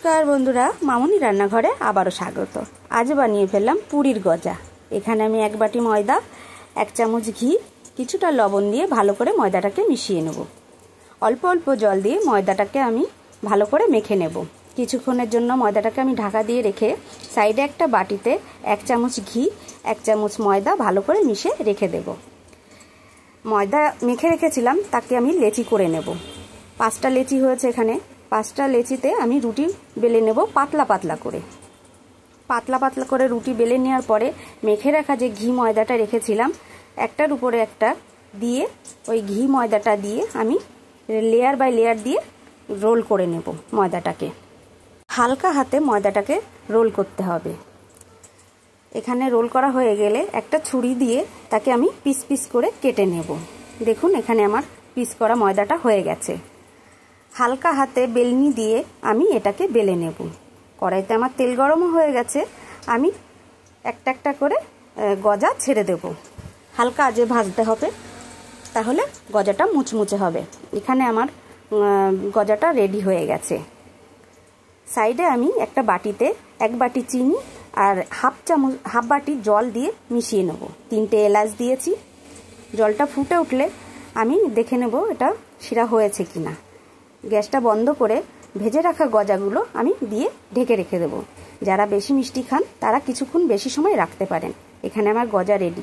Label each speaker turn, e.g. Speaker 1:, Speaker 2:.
Speaker 1: নমস্কার বন্ধুরা, মামুনি রান্নাঘরে আবারও স্বাগত। আজ বানিয়ে ফেললাম পুরীর গজা। এখানে আমি 1 বাটি ময়দা, 1 চামচ ঘি, কিছুটা লবণ দিয়ে ভালো করে ময়দাটাকে মিশিয়ে নেব। অল্প অল্প জল দিয়ে ময়দাটাকে আমি ভালো করে মেখে নেব। কিছুক্ষণের জন্য ময়দাটাকে আমি ঢাকা দিয়ে রেখে সাইডে একটা বাটিতে 1 চামচ ঘি, 1 চামচ ময়দা ভালো করে মিশে রেখে দেব। ময়দা মেখে রেখেছিলাম, তাকে আমি লেচি করে নেব। 5টা লেচি হয়েছে এখানে। 5টা লেচিতে আমি রুটি বেলে নেব পাতলা পাতলা করে। পাতলা পাতলা করে রুটি বেলে নেওয়ার পরে মেখে রাখা যে ঘি ময়দাটা রেখেছিলাম, একটার উপরে একটা দিয়ে ওই ঘি ময়দাটা দিয়ে আমি লেয়ার বাই লেয়ার দিয়ে রোল করে নেব ময়দাটাকে। হালকা হাতে ময়দাটাকে রোল করতে হবে। এখানে রোল করা হয়ে গেলে একটা ছুরি দিয়ে তাকে আমি পিস পিস করে কেটে নেব। দেখুন, এখানে আমার পিস করা ময়দাটা হয়ে গেছে। হালকা হাতে বেলনি দিয়ে আমি এটাকে বেলে নেব। কড়াইতে আমার তেল গরমও হয়ে গেছে। আমি একটা একটা করে গজা ছেড়ে দেব। হালকা আঁচে ভাজতে হবে, তাহলে গজাটা মুচমুচে হবে। এখানে আমার গজাটা রেডি হয়ে গেছে। সাইডে আমি একটা বাটিতে 1 বাটি চিনি আর হাফ বাটি জল দিয়ে মিশিয়ে নেব। 3টে এলাচ দিয়েছি। জলটা ফুটে উঠলে আমি দেখে নেব এটা শিরা হয়েছে কিনা। গ্যাসটা বন্ধ করে ভেজে রাখা গজাগুলো আমি দিয়ে ঢেকে রেখে দেব। যারা বেশি মিষ্টি খান তারা কিছুক্ষণ বেশি সময় রাখতে পারেন। এখানে আমার গজা রেডি।